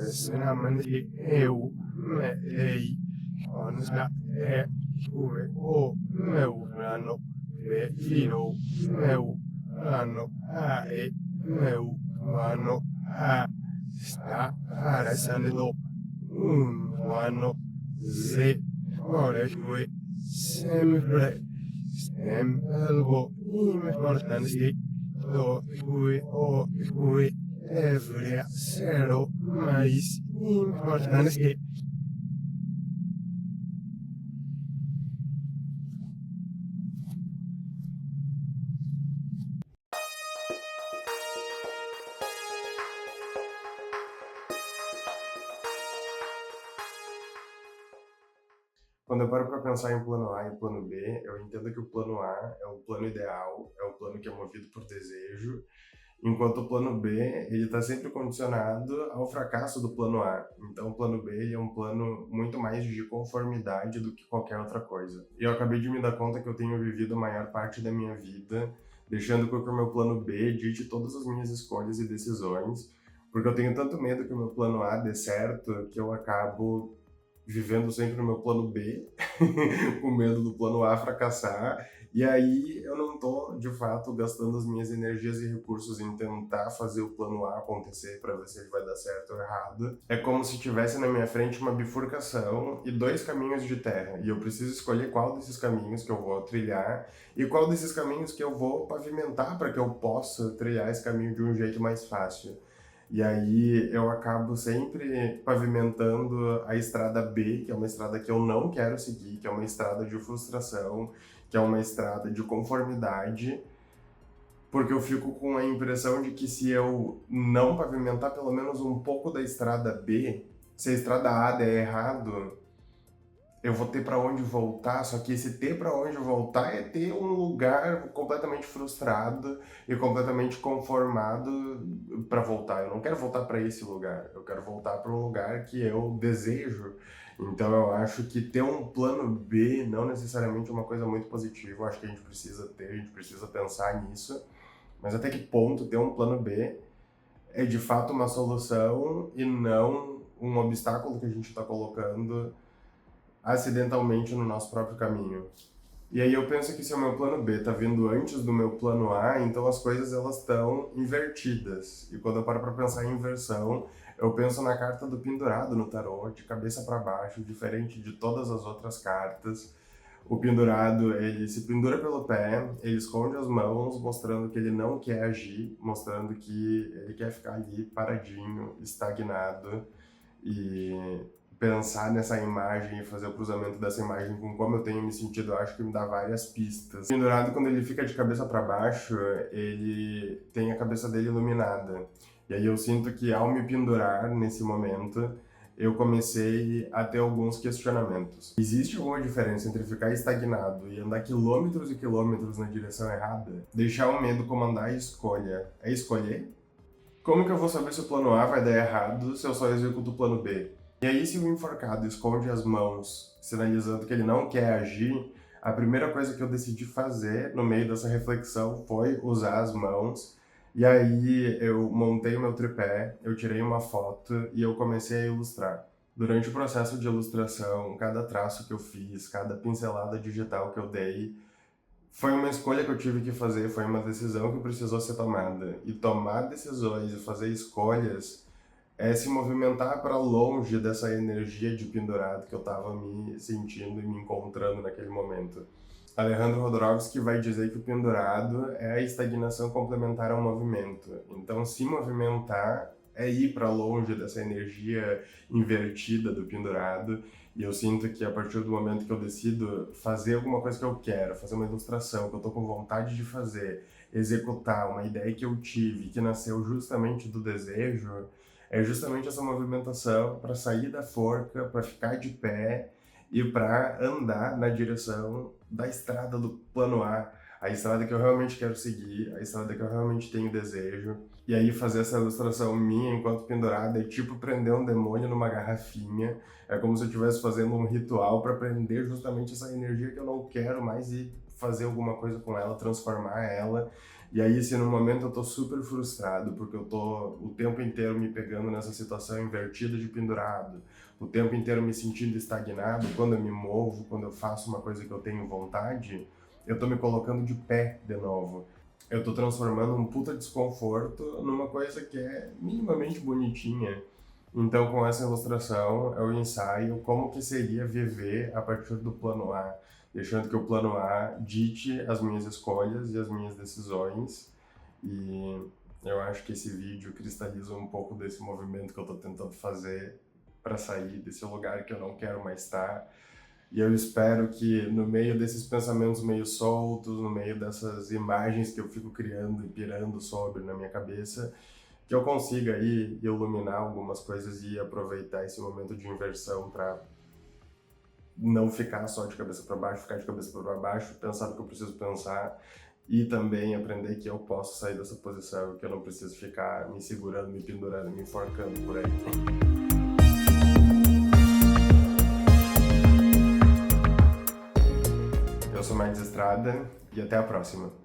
Sinamani eu me ei onsa e uwe o meu ano e ino meu ano a e meu ano a sta para sanilo ano se ore fue sempre sempre importante do fui o fui every zero mais importante. Quando eu paro para pensar em plano A e plano B, eu entendo que o plano A é o plano ideal, é o plano que é movido por desejo, enquanto o plano B ele está sempre condicionado ao fracasso do plano A. Então o plano B ele é um plano muito mais de conformidade do que qualquer outra coisa. E eu acabei de me dar conta que eu tenho vivido a maior parte da minha vida deixando que o meu plano B dite todas as minhas escolhas e decisões, porque eu tenho tanto medo que o meu plano A dê certo que eu acabo vivendo sempre no meu plano B, com medo do plano A fracassar, e aí eu não tô, de fato, gastando as minhas energias e recursos em tentar fazer o plano A acontecer para ver se ele vai dar certo ou errado. É como se tivesse na minha frente uma bifurcação e dois caminhos de terra, e eu preciso escolher qual desses caminhos que eu vou trilhar e qual desses caminhos que eu vou pavimentar para que eu possa trilhar esse caminho de um jeito mais fácil. E aí eu acabo sempre pavimentando a estrada B, que é uma estrada que eu não quero seguir, que é uma estrada de frustração, que é uma estrada de conformidade, porque eu fico com a impressão de que se eu não pavimentar pelo menos um pouco da estrada B, se a estrada A der errado, eu vou ter para onde voltar, só que esse ter para onde voltar é ter um lugar completamente frustrado e completamente conformado para voltar. Eu não quero voltar para esse lugar, eu quero voltar para um lugar que eu desejo. Então eu acho que ter um plano B não necessariamente é uma coisa muito positiva, eu acho que a gente precisa ter, a gente precisa pensar nisso, mas até que ponto ter um plano B é de fato uma solução e não um obstáculo que a gente está colocando acidentalmente no nosso próprio caminho. E aí eu penso que se o meu plano B está vindo antes do meu plano A, então as coisas elas estão invertidas. E quando eu paro para pensar em inversão, eu penso na carta do pendurado no tarô, de cabeça para baixo, diferente de todas as outras cartas. O pendurado, ele se pendura pelo pé, ele esconde as mãos, mostrando que ele não quer agir, mostrando que ele quer ficar ali paradinho, estagnado, e pensar nessa imagem e fazer o cruzamento dessa imagem com como eu tenho me sentido, eu acho que me dá várias pistas. O pendurado, quando ele fica de cabeça para baixo, ele tem a cabeça dele iluminada. E aí eu sinto que ao me pendurar nesse momento, eu comecei a ter alguns questionamentos. Existe alguma diferença entre ficar estagnado e andar quilômetros e quilômetros na direção errada? Deixar o medo comandar a escolha é escolher? Como que eu vou saber se o plano A vai dar errado se eu só executo o plano B? E aí, se o enforcado esconde as mãos, sinalizando que ele não quer agir, a primeira coisa que eu decidi fazer no meio dessa reflexão foi usar as mãos. E aí eu montei o meu tripé, eu tirei uma foto e eu comecei a ilustrar. Durante o processo de ilustração, cada traço que eu fiz, cada pincelada digital que eu dei, foi uma escolha que eu tive que fazer, foi uma decisão que precisou ser tomada. E tomar decisões e fazer escolhas é se movimentar para longe dessa energia de pendurado que eu estava me sentindo e me encontrando naquele momento. Alejandro Jodorowsky vai dizer que o pendurado é a estagnação complementar ao movimento. Então, se movimentar é ir para longe dessa energia invertida do pendurado. E eu sinto que a partir do momento que eu decido fazer alguma coisa que eu quero, fazer uma ilustração que eu estou com vontade de fazer, executar uma ideia que eu tive, que nasceu justamente do desejo, é justamente essa movimentação para sair da forca, para ficar de pé e para andar na direção da estrada do plano a estrada que eu realmente quero seguir, a estrada que eu realmente tenho desejo. E aí fazer essa ilustração minha enquanto pendurada é tipo prender um demônio numa garrafinha, é como se eu estivesse fazendo um ritual para prender justamente essa energia que eu não quero mais e fazer alguma coisa com ela, transformar ela. E aí, se no momento eu tô super frustrado, porque eu tô o tempo inteiro me pegando nessa situação invertida de pendurado, o tempo inteiro me sentindo estagnado, quando eu me movo, quando eu faço uma coisa que eu tenho vontade, eu tô me colocando de pé de novo. Eu tô transformando um puta desconforto numa coisa que é minimamente bonitinha. Então, com essa ilustração, eu ensaio como que seria viver a partir do plano A, deixando que o plano A dite as minhas escolhas e as minhas decisões. E eu acho que esse vídeo cristaliza um pouco desse movimento que eu estou tentando fazer para sair desse lugar que eu não quero mais estar. E eu espero que no meio desses pensamentos meio soltos, no meio dessas imagens que eu fico criando e pirando sobre na minha cabeça, que eu consiga aí iluminar algumas coisas e aproveitar esse momento de inversão para não ficar só de cabeça para baixo, ficar de cabeça para baixo, pensar no que eu preciso pensar e também aprender que eu posso sair dessa posição, que eu não preciso ficar me segurando, me pendurando, me enforcando por aí. Eu sou Marcos Estrada e até a próxima.